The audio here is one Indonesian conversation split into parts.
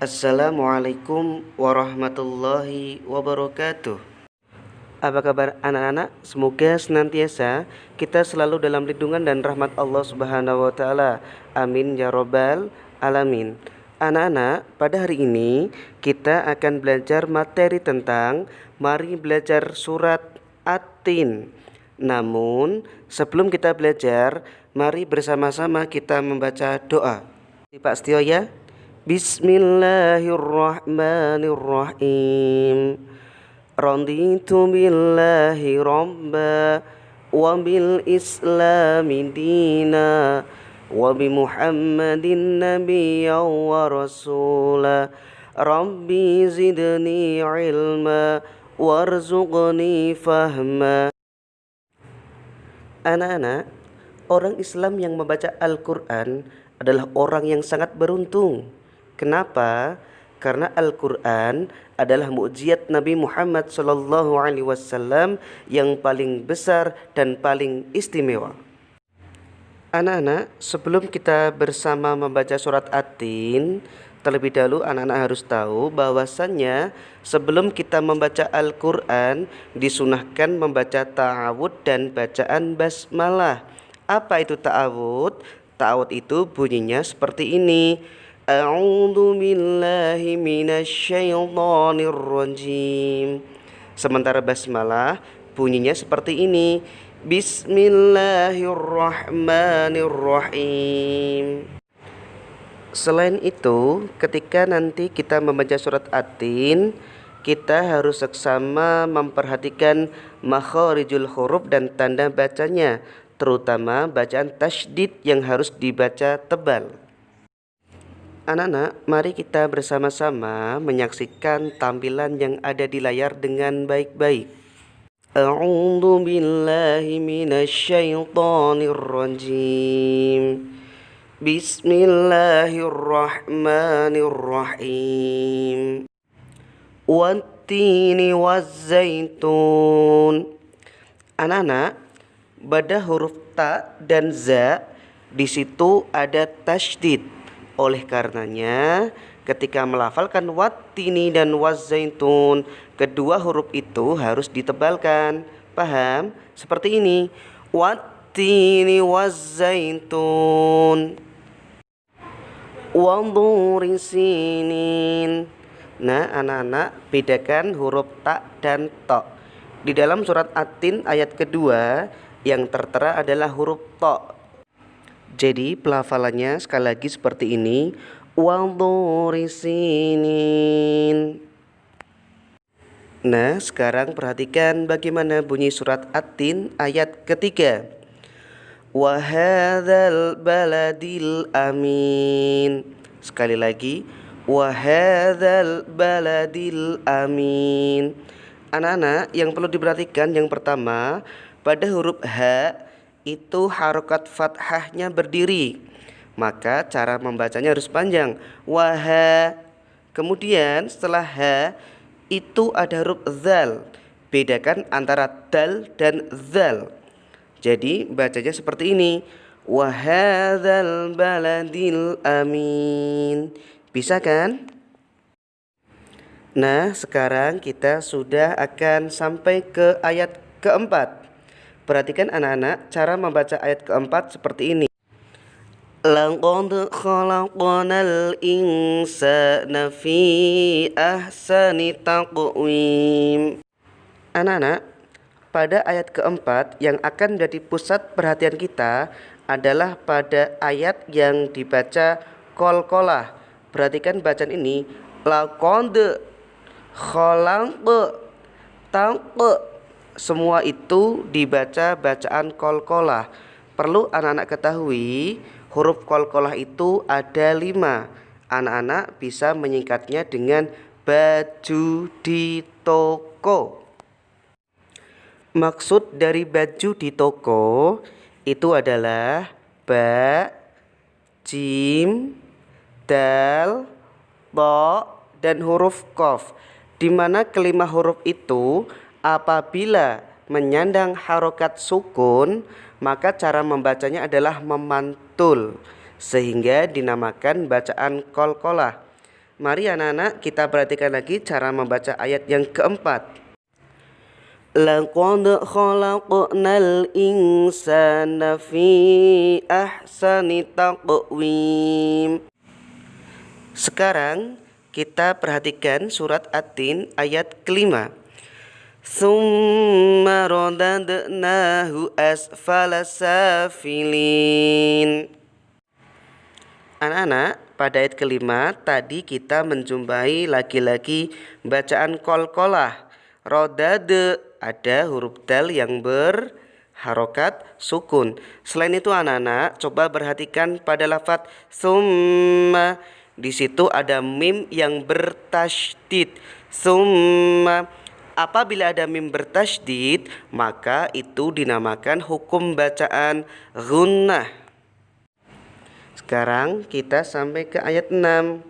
Assalamualaikum warahmatullahi wabarakatuh. Apa kabar anak-anak? Semoga senantiasa kita selalu dalam lindungan dan rahmat Allah Subhanahu wa taala. Amin ya robbal alamin. Anak-anak, pada hari ini kita akan belajar materi tentang mari belajar surat At-Tin. Namun, sebelum kita belajar, mari bersama-sama kita membaca doa. Pak Setio ya. Bismillahirrahmanirrahim. Raditu billahi rabba wa bil islami dina wa bi Muhammadin nabiyya wa rasula. Rabbi zidni ilma warzuqni fahma. Anak-anak, orang Islam yang membaca Al-Quran adalah orang yang sangat beruntung. Kenapa? Karena Al-Quran adalah mukjizat Nabi Muhammad SAW yang paling besar dan paling istimewa. Anak-anak, sebelum kita bersama membaca surat At-Tin, terlebih dahulu anak-anak harus tahu bahwasannya sebelum kita membaca Al-Quran disunahkan membaca ta'awud dan bacaan basmalah. Apa itu ta'awud? Ta'awud itu bunyinya seperti ini. A'udzu billahi minasyaitonir rajim. Sementara basmalah bunyinya seperti ini. Bismillahirrahmanirrahim. Selain itu, ketika nanti kita membaca surat At-Tin, kita harus seksama memperhatikan makharijul huruf dan tanda bacanya, terutama bacaan tasydid yang harus dibaca tebal. Anak-anak, mari kita bersama-sama menyaksikan tampilan yang ada di layar dengan baik-baik. A'udzu billahi minasyaitonir rajim. Bismillahirrahmanirrahim. Wattini wazzaitun. Anak-anak, pada huruf ta dan za di situ ada tasydid. Oleh karenanya, ketika melafalkan wattini dan wazzaitun, kedua huruf itu harus ditebalkan. Paham? Seperti ini. Wattini wazzaitun. Wadhuri sinin. Nah, anak-anak, bedakan huruf ta dan to. Di dalam surat At-Tin ayat kedua yang tertera adalah huruf to. Jadi pelafalannya sekali lagi seperti ini. Wadhuri sinin. Nah, sekarang perhatikan bagaimana bunyi surat At-Tin ayat ketiga. Wa hadzal baladil amin. Sekali lagi. Wa hadzal baladil amin. Anak-anak, yang perlu diperhatikan yang pertama, pada huruf H itu harokat fathahnya berdiri, maka cara membacanya harus panjang. Waha. Kemudian setelah H itu ada huruf zal. Bedakan antara dal dan zal. Jadi bacanya seperti ini. Wahadzal baladil amin. Bisa kan? Nah, sekarang kita sudah akan sampai ke ayat keempat. Perhatikan anak-anak, cara membaca ayat keempat seperti ini. Laqad khalaqnal insana fi ahsani taqwim. Anak-anak, pada ayat keempat yang akan menjadi pusat perhatian kita adalah pada ayat yang dibaca qalqalah. Perhatikan bacaan ini. Laqad khalaq. Semua itu dibaca bacaan qalqalah. Perlu anak-anak ketahui, huruf qalqalah itu ada 5. Anak-anak bisa menyingkatnya dengan baju di toko. Maksud dari baju di toko itu adalah ba, jim, dal, to, dan huruf qaf, di mana kelima huruf itu apabila menyandang harokat sukun, maka cara membacanya adalah memantul, sehingga dinamakan bacaan qalqalah. Mari anak-anak kita perhatikan lagi cara membaca ayat yang keempat. Laqad khalaqnal insana fi ahsani taqwim. Sekarang kita perhatikan surat At-Tin ayat kelima. Tsumma radadnahu asfala safilin. Anak-anak, pada ayat kelima tadi kita menjumpai lagi-lagi bacaan qalqalah. Rodade, ada huruf dal yang berharokat sukun. Selain itu anak-anak coba perhatikan pada lafadz summa. Di situ ada mim yang bertasydid. Summa. Apabila ada mim bertasydid, maka itu dinamakan hukum bacaan gunnah. Sekarang kita sampai ke ayat 6.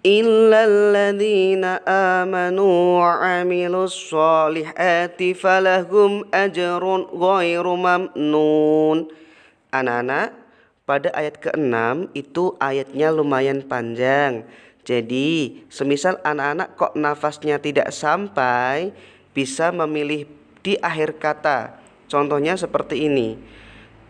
Illal ladzina amanu wa 'amilus sholihati falahum ajrun ghairu mamnun. Anak-anak, pada ayat ke-6 itu ayatnya lumayan panjang. Jadi, semisal anak-anak kok nafasnya tidak sampai, bisa memilih di akhir kata. Contohnya seperti ini.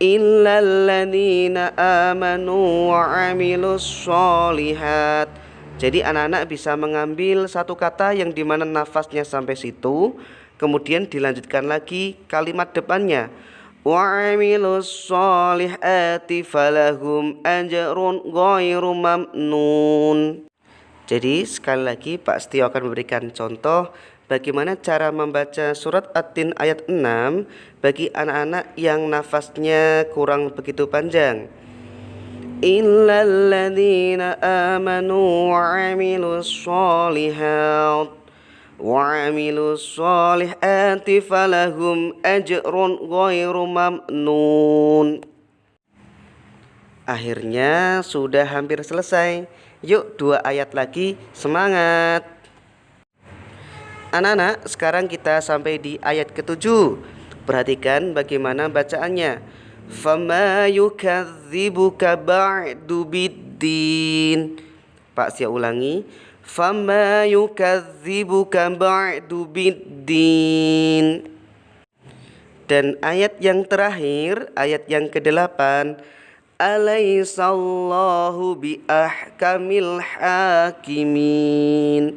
Illal ladzina amanu wa 'amilus sholihat. Jadi anak-anak bisa mengambil satu kata yang dimana nafasnya sampai situ, kemudian dilanjutkan lagi kalimat depannya. Wa 'amilus sholihati falahum ajrun ghairu mamnun. Jadi sekali lagi Pak Setio akan memberikan contoh bagaimana cara membaca surat At-Tin ayat 6 bagi anak-anak yang nafasnya kurang begitu panjang. Illal ladzina amanu wa 'amilus sholihat wa 'amilus sholihati falahum ajrun ghairu mamnun. Akhirnya sudah hampir selesai. Yuk 2 ayat lagi, semangat. Anak-anak, sekarang kita sampai di ayat ke-7. Perhatikan bagaimana bacaannya. Fama yukadzibuka ba'du biddin. Pak saya ulangi. Fama yukadzibuka ba'du biddin. Dan ayat yang terakhir, ayat yang ke-8. Alaisallahu biahkamil hakimin.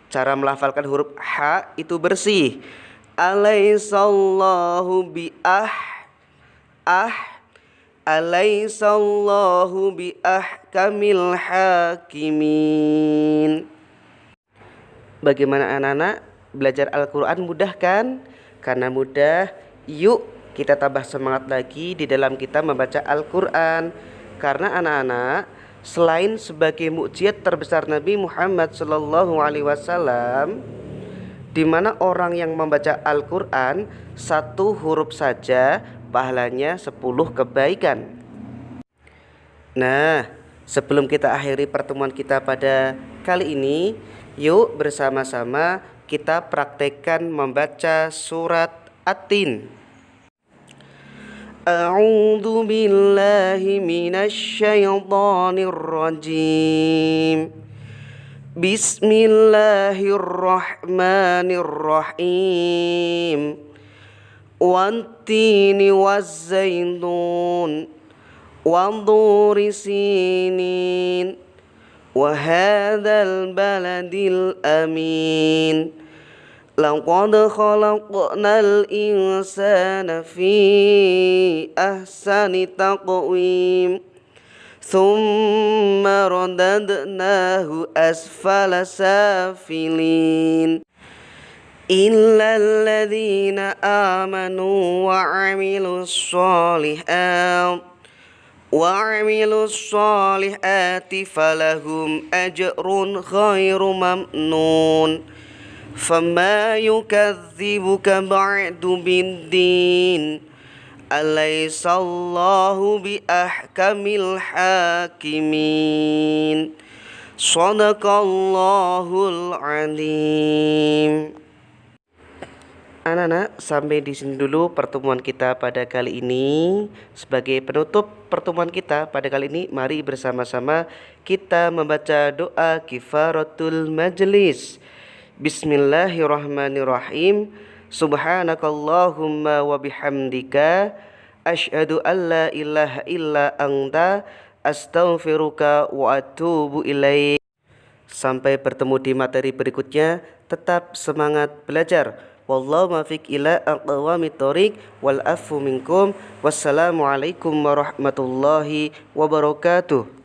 Cara melafalkan huruf ha itu bersih. Alaisallahu Alaisallahu biahkamil hakimin. Bagaimana anak-anak? Belajar Al-Quran mudah kan? Karena mudah, yuk kita tambah semangat lagi di dalam kita membaca Al-Quran. Karena anak-anak, selain sebagai mukjizat terbesar Nabi Muhammad SAW, di mana orang yang membaca Al-Quran satu huruf saja pahalanya 10 kebaikan. Nah, sebelum kita akhiri pertemuan kita pada kali ini, yuk bersama-sama kita praktekkan membaca surat At-Tin. A'udzu billahi minasy syaithanir rajim. Bismillahirrahmanirrahim. Wattini wazzaitun wadhuri sinin wa hadzal baladil amin. Laqad khalaqnal insana fi ahsani taqwim. Tsumma radadnahu asfala safilin. Illal ladzina amanu wa 'amilus sholihati falahum ajrun ghairu mamnun. Fama yukadzibuka ba'du biddin. Alaisallahu biahkamil hakimin. Shadaqallahul azim. Anak-anak, sampai di sini dulu pertemuan kita pada kali ini. Sebagai penutup pertemuan kita pada kali ini, mari bersama-sama kita membaca doa kifaratul majlis. Bismillahirrahmanirrahim. Subhanakallahumma wa bihamdika asyhadu an la ilaha illa anta astaghfiruka wa atubu ilaik. Sampai bertemu di materi berikutnya, tetap semangat belajar. Wallahu muwaffiq ila aqwamit thoriq wal afu minkum. Wassalamualaikum warahmatullahi wabarakatuh.